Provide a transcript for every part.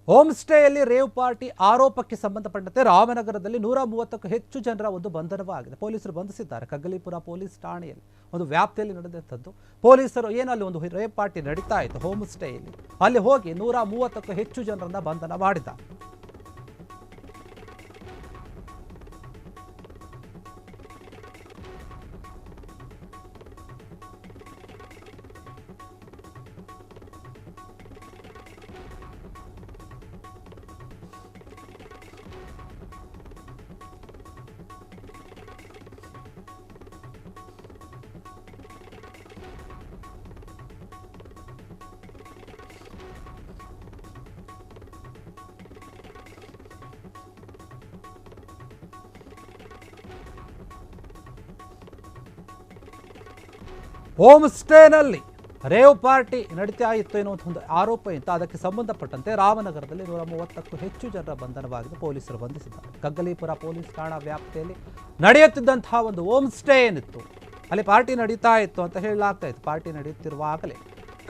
Home ಸ್ಟೇಯಲ್ಲಿ rave party ಆರೋಪಕ್ಕೆ ಸಂಬಂಧಪಟ್ಟಂತೆ ರಾಮನಗರದಲ್ಲಿ 130ಕ್ಕೂ ಹೆಚ್ಚು ಜನರ ಒಂದು ಬಂಧನವಾಗಿದೆ. ಪೊಲೀಸರು ಬಂಧಿಸಿದ್ದಾರೆ. ಕಗ್ಗಲೀಪುರ ಪೊಲೀಸ್ ಠಾಣೆಯಲ್ಲಿ ಒಂದು ವ್ಯಾಪ್ತಿಯಲ್ಲಿ ನಡೆದಂಥದ್ದು. ಪೊಲೀಸರು ಅಲ್ಲಿ ಒಂದು ರೇವ್ ಪಾರ್ಟಿ ನಡೀತಾ ಇತ್ತು ಹೋಮ್ ಸ್ಟೇಯಲ್ಲಿ. ಅಲ್ಲಿ ಹೋಗಿ 130ಕ್ಕೂ ಹೆಚ್ಚು ಜನರನ್ನ ಬಂಧನ ಮಾಡಿದ್ದಾರೆ. ಹೋಮ್ ಸ್ಟೇನಲ್ಲಿ ರೇವ್ ಪಾರ್ಟಿ ನಡೀತಾ ಇತ್ತು ಎನ್ನುವಂಥ ಒಂದು ಆರೋಪ ಇತ್ತು. ಅದಕ್ಕೆ ಸಂಬಂಧಪಟ್ಟಂತೆ ರಾಮನಗರದಲ್ಲಿ 130ಕ್ಕೂ ಹೆಚ್ಚು ಜನರ ಬಂಧನವಾಗಿದೆ. ಪೊಲೀಸರು ಬಂಧಿಸಿದ್ದಾರೆ. ಕಗ್ಗಲೀಪುರ ಪೊಲೀಸ್ ಠಾಣಾ ವ್ಯಾಪ್ತಿಯಲ್ಲಿ ನಡೆಯುತ್ತಿದ್ದಂತಹ ಒಂದು ಹೋಮ್ ಸ್ಟೇ ಏನಿತ್ತು, ಅಲ್ಲಿ ಪಾರ್ಟಿ ನಡೀತಾ ಇತ್ತು ಅಂತ ಹೇಳಲಾಗ್ತಾ ಇತ್ತು. ಪಾರ್ಟಿ ನಡೆಯುತ್ತಿರುವಾಗಲೇ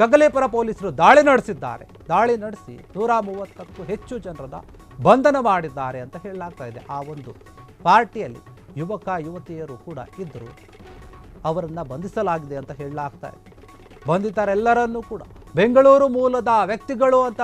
ಕಗ್ಗಲೀಪುರ ಪೊಲೀಸರು ದಾಳಿ ನಡೆಸಿದ್ದಾರೆ. ದಾಳಿ ನಡೆಸಿ 130ಕ್ಕೂ ಹೆಚ್ಚು ಜನರನ್ನ ಬಂಧನ ಮಾಡಿದ್ದಾರೆ ಅಂತ ಹೇಳಲಾಗ್ತಾ ಇದೆ. ಆ ಒಂದು ಪಾರ್ಟಿಯಲ್ಲಿ ಯುವಕ ಯುವತಿಯರು ಕೂಡ ಇದ್ದರು. ಅವರನ್ನು ಬಂಧಿಸಲಾಗಿದೆ ಅಂತ ಹೇಳಲಾಗ್ತಾ ಇದೆ. ಬಂಧಿತರೆಲ್ಲರನ್ನೂ ಕೂಡ ಬೆಂಗಳೂರು ಮೂಲದ ವ್ಯಕ್ತಿಗಳು ಅಂತ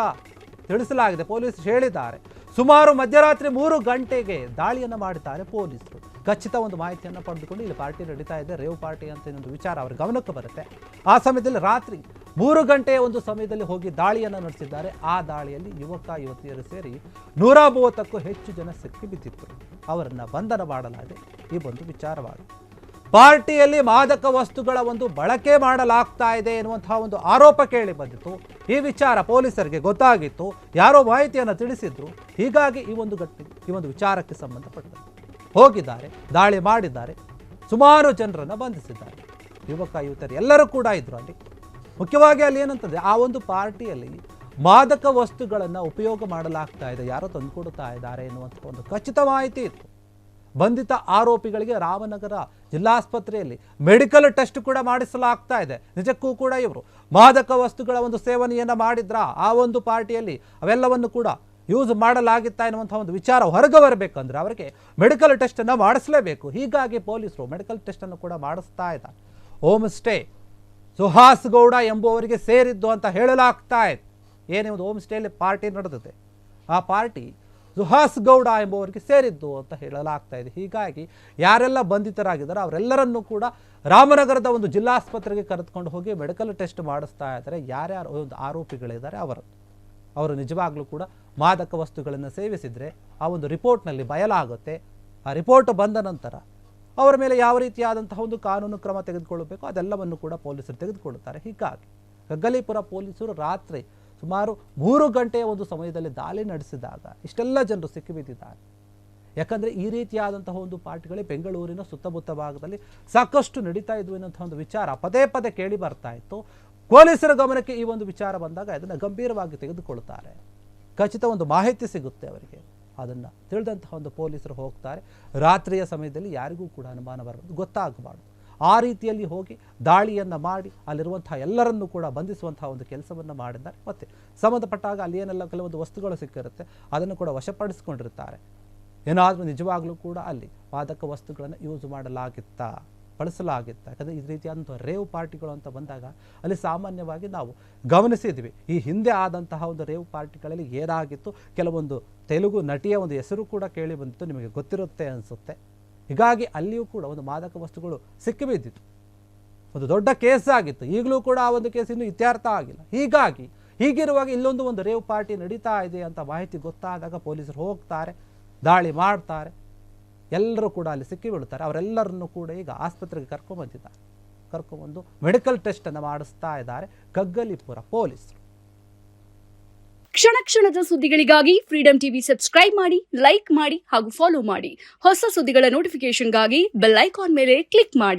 ತಿಳಿಸಲಾಗಿದೆ. ಪೊಲೀಸರು ಹೇಳಿದ್ದಾರೆ. ಸುಮಾರು ಮಧ್ಯರಾತ್ರಿ 3 ಗಂಟೆಗೆ ದಾಳಿಯನ್ನು ಮಾಡಿದ್ದಾರೆ ಪೊಲೀಸರು. ಖಚಿತ ಒಂದು ಮಾಹಿತಿಯನ್ನು ಪಡೆದುಕೊಂಡು ಇಲ್ಲಿ ಪಾರ್ಟಿ ನಡೀತಾ ಇದೆ, ರೇವ್ ಪಾರ್ಟಿ ಅಂತ ಇನ್ನೊಂದು ವಿಚಾರ ಅವರ ಗಮನಕ್ಕೆ ಬರುತ್ತೆ. ಆ ಸಮಯದಲ್ಲಿ ರಾತ್ರಿ 3 ಗಂಟೆಯ ಒಂದು ಸಮಯದಲ್ಲಿ ಹೋಗಿ ದಾಳಿಯನ್ನು ನಡೆಸಿದ್ದಾರೆ. ಆ ದಾಳಿಯಲ್ಲಿ ಯುವಕ ಯುವತಿಯರು ಸೇರಿ 130ಕ್ಕೂ ಹೆಚ್ಚು ಜನ ಸಿಕ್ಕಿಬಿದ್ದಿದ್ದರು. ಅವರನ್ನು ಬಂಧನ ಮಾಡಲಾಗಿದೆ. ಈ ಒಂದು ವಿಚಾರವಾಗಿದೆ. ಪಾರ್ಟಿಯಲ್ಲಿ ಮಾದಕ ವಸ್ತುಗಳ ಒಂದು ಬಳಕೆ ಮಾಡಲಾಗ್ತಾ ಇದೆ ಎನ್ನುವಂತಹ ಒಂದು ಆರೋಪ ಕೇಳಿ ಬಂದಿತ್ತು. ಈ ವಿಚಾರ ಪೊಲೀಸರಿಗೆ ಗೊತ್ತಾಗಿತ್ತು. ಯಾರೋ ಮಾಹಿತಿಯನ್ನು ತಿಳಿಸಿದ್ರು. ಹೀಗಾಗಿ ಈ ಒಂದು ವಿಚಾರಕ್ಕೆ ಸಂಬಂಧಪಟ್ಟಂತೆ ಹೋಗಿದ್ದಾರೆ, ದಾಳಿ ಮಾಡಿದ್ದಾರೆ, ಸುಮಾರು ಜನರನ್ನು ಬಂಧಿಸಿದ್ದಾರೆ. ಯುವಕ ಯುವತಿಯರು ಎಲ್ಲರೂ ಕೂಡ ಇದ್ರು ಅಲ್ಲಿ. ಮುಖ್ಯವಾಗಿ ಅಲ್ಲಿ ಏನಂತಂದ್ರೆ ಆ ಒಂದು ಪಾರ್ಟಿಯಲ್ಲಿ ಮಾದಕ ವಸ್ತುಗಳನ್ನು ಉಪಯೋಗ ಮಾಡಲಾಗ್ತಾ ಇದೆ, ಯಾರೋ ತಂದುಕೊಡ್ತಾ ಇದ್ದಾರೆ ಎನ್ನುವಂಥ ಒಂದು ಖಚಿತ ಮಾಹಿತಿ ಇತ್ತು. ಬಂಧಿತ ಆರೋಪಿಗಳಿಗೆ ರಾಮನಗರ ಜಿಲ್ಲಾಸ್ಪತ್ರೆಯಲ್ಲಿ ಮೆಡಿಕಲ್ ಟೆಸ್ಟ್ ಕೂಡ ಮಾಡಿಸಲಾಗ್ತಾ ಇದೆ. ನಿಜಕ್ಕೂ ಕೂಡ ಇವರು ಮಾದಕ ವಸ್ತುಗಳ ಒಂದು ಸೇವನೆಯನ್ನು ಮಾಡಿದ್ರ, ಆ ಒಂದು ಪಾರ್ಟಿಯಲ್ಲಿ ಅವೆಲ್ಲವನ್ನು ಕೂಡ ಯೂಸ್ ಮಾಡಲಾಗಿತ್ತಾ ಎನ್ನುವಂಥ ಒಂದು ವಿಚಾರ ಹೊರಗೆ ಬರಬೇಕಂದ್ರೆ ಅವರಿಗೆ ಮೆಡಿಕಲ್ ಟೆಸ್ಟನ್ನು ಮಾಡಿಸಲೇಬೇಕು. ಹೀಗಾಗಿ ಪೊಲೀಸರು ಮೆಡಿಕಲ್ ಟೆಸ್ಟನ್ನು ಕೂಡ ಮಾಡಿಸ್ತಾ ಇದ್ದಾರೆ. ಹೋಮ್ ಸ್ಟೇ ಸುಹಾಸ್ ಗೌಡ ಎಂಬುವರಿಗೆ ಸೇರಿದ್ದು ಅಂತ ಹೇಳಲಾಗ್ತಾ ಇದೆ. ಏನೇ ಒಂದು ಹೋಮ್ ಸ್ಟೇಯಲ್ಲಿ ಪಾರ್ಟಿ ನಡೆದಿದೆ, ಆ ಪಾರ್ಟಿ ಸುಹಾಸ್ ಗೌಡ ಎಂಬುವರಿಗೆ ಸೇರಿದ್ದು ಅಂತ ಹೇಳಲಾಗ್ತಾ ಇದೆ. ಹೀಗಾಗಿ ಯಾರೆಲ್ಲ ಬಂಧಿತರಾಗಿದ್ದಾರೆ ಅವರೆಲ್ಲರನ್ನೂ ಕೂಡ ರಾಮನಗರದ ಒಂದು ಜಿಲ್ಲಾಸ್ಪತ್ರೆಗೆ ಕರೆದುಕೊಂಡು ಹೋಗಿ ಮೆಡಿಕಲ್ ಟೆಸ್ಟ್ ಮಾಡಿಸ್ತಾ ಇದ್ದಾರೆ. ಯಾರ್ಯಾರು ಒಂದು ಆರೋಪಿಗಳಿದ್ದಾರೆ ಅವರು ನಿಜವಾಗ್ಲೂ ಕೂಡ ಮಾದಕ ವಸ್ತುಗಳನ್ನು ಸೇವಿಸಿದರೆ ಆ ಒಂದು ರಿಪೋರ್ಟ್ನಲ್ಲಿ ಬಯಲಾಗುತ್ತೆ. ಆ ರಿಪೋರ್ಟ್ ಬಂದ ನಂತರ ಅವರ ಮೇಲೆ ಯಾವ ರೀತಿಯಾದಂತಹ ಒಂದು ಕಾನೂನು ಕ್ರಮ ತೆಗೆದುಕೊಳ್ಳಬೇಕು ಅದೆಲ್ಲವನ್ನು ಕೂಡ ಪೊಲೀಸರು ತೆಗೆದುಕೊಳ್ಳುತ್ತಾರೆ. ಹೀಗಾಗಿ ಕಗ್ಗಲೀಪುರ ಪೊಲೀಸರು ರಾತ್ರಿ ಸುಮಾರು 3 ಗಂಟೆಯ ಒಂದು ಸಮಯದಲ್ಲಿ ದಾಳಿ ನಡೆಸಿದಾಗ ಇಷ್ಟೆಲ್ಲ ಜನರು ಸಿಕ್ಕಿಬಿದ್ದಿದ್ದಾರೆ. ಯಾಕಂದರೆ ಈ ರೀತಿಯಾದಂತಹ ಒಂದು ಪಾರ್ಟಿಗಳೇ ಬೆಂಗಳೂರಿನ ಸುತ್ತಮುತ್ತ ಭಾಗದಲ್ಲಿ ಸಾಕಷ್ಟು ನಡೀತಾ ಇದ್ವು ಎನ್ನುವಂಥ ಒಂದು ವಿಚಾರ ಪದೇ ಪದೇ ಕೇಳಿ ಬರ್ತಾ ಇತ್ತು. ಪೊಲೀಸರ ಗಮನಕ್ಕೆ ಈ ಒಂದು ವಿಚಾರ ಬಂದಾಗ ಅದನ್ನು ಗಂಭೀರವಾಗಿ ತೆಗೆದುಕೊಳ್ತಾರೆ. ಖಚಿತ ಒಂದು ಮಾಹಿತಿ ಸಿಗುತ್ತೆ ಅವರಿಗೆ. ಅದನ್ನು ತಿಳಿದಂತಹ ಒಂದು ಪೊಲೀಸರು ಹೋಗ್ತಾರೆ. ರಾತ್ರಿಯ ಸಮಯದಲ್ಲಿ ಯಾರಿಗೂ ಕೂಡ ಅನುಮಾನ ಬರೋದು ಗೊತ್ತಾಗಬಾರ್ದು. ಆ ರೀತಿಯಲ್ಲಿ ಹೋಗಿ ದಾಳಿಯನ್ನು ಮಾಡಿ ಅಲ್ಲಿರುವಂತಹ ಎಲ್ಲರನ್ನೂ ಕೂಡ ಬಂಧಿಸುವಂತಹ ಒಂದು ಕೆಲಸವನ್ನು ಮಾಡಿದ್ದಾರೆ. ಮತ್ತು ಸಂಬಂಧಪಟ್ಟಾಗ ಅಲ್ಲಿ ಏನೆಲ್ಲ ಕೆಲವೊಂದು ವಸ್ತುಗಳು ಸಿಕ್ಕಿರುತ್ತೆ ಅದನ್ನು ಕೂಡ ವಶಪಡಿಸಿಕೊಂಡಿರ್ತಾರೆ. ಏನಾದರೂ ನಿಜವಾಗ್ಲೂ ಕೂಡ ಅಲ್ಲಿ ಮಾದಕ ವಸ್ತುಗಳನ್ನು ಯೂಸ್ ಬಳಸಲಾಗಿತ್ತ. ಯಾಕಂದರೆ ಈ ರೀತಿಯಾದಂಥ ರೇವ್ ಪಾರ್ಟಿಗಳು ಅಂತ ಬಂದಾಗ ಅಲ್ಲಿ ಸಾಮಾನ್ಯವಾಗಿ ನಾವು ಗಮನಿಸಿದ್ವಿ. ಈ ಹಿಂದೆ ಆದಂತಹ ಒಂದು ರೇವ್ ಪಾರ್ಟಿಗಳಲ್ಲಿ ಏನಾಗಿತ್ತು, ಕೆಲವೊಂದು ತೆಲುಗು ನಟಿಯ ಒಂದು ಹೆಸರು ಕೂಡ ಕೇಳಿ ಬಂದಿತ್ತು, ನಿಮಗೆ ಗೊತ್ತಿರುತ್ತೆ ಅನಿಸುತ್ತೆ. ಹೀಗಾಗಿ ಅಲ್ಲಿಯೂ ಕೂಡ ಒಂದು ಮಾದಕ ವಸ್ತುಗಳು ಸಿಕ್ಕಿಬಿದ್ದಿತ್ತು. ಒಂದು ದೊಡ್ಡ ಕೇಸ್ ಆಗಿತ್ತು. ಈಗಲೂ ಕೂಡ ಆ ಒಂದು ಕೇಸ್ ಇನ್ನೂ ಇತ್ಯರ್ಥ ಆಗಿಲ್ಲ. ಹೀಗಿರುವಾಗ ಇಲ್ಲೊಂದು ರೇವ್ ಪಾರ್ಟಿ ನಡೀತಾ ಇದೆ ಅಂತ ಮಾಹಿತಿ ಗೊತ್ತಾದಾಗ ಪೊಲೀಸರು ಹೋಗ್ತಾರೆ, ದಾಳಿ ಮಾಡ್ತಾರೆ, ಎಲ್ಲರೂ ಕೂಡ ಅಲ್ಲಿ ಸಿಕ್ಕಿಬೀಳ್ತಾರೆ. ಅವರೆಲ್ಲರನ್ನು ಕೂಡ ಈಗ ಆಸ್ಪತ್ರೆಗೆ ಕರ್ಕೊಂಡ್ಬಂದು ಮೆಡಿಕಲ್ ಟೆಸ್ಟನ್ನು ಮಾಡಿಸ್ತಾ ಇದ್ದಾರೆ ಕಗ್ಗಲೀಪುರ ಪೊಲೀಸರು. ಕ್ಷಣ ಕ್ಷಣದ ಸುದ್ದಿಗಳಿಗಾಗಿ ಫ್ರೀಡಂ ಟಿವಿ ಸಬ್ಸ್ಕ್ರೈಬ್ ಮಾಡಿ, ಲೈಕ್ ಮಾಡಿ ಹಾಗೂ ಫಾಲೋ ಮಾಡಿ. ಹೊಸ ಸುದ್ದಿಗಳ ನೋಟಿಫಿಕೇಶನ್ಗಾಗಿ ಬೆಲ್ ಐಕಾನ್ ಮೇಲೆ ಕ್ಲಿಕ್ ಮಾಡಿ.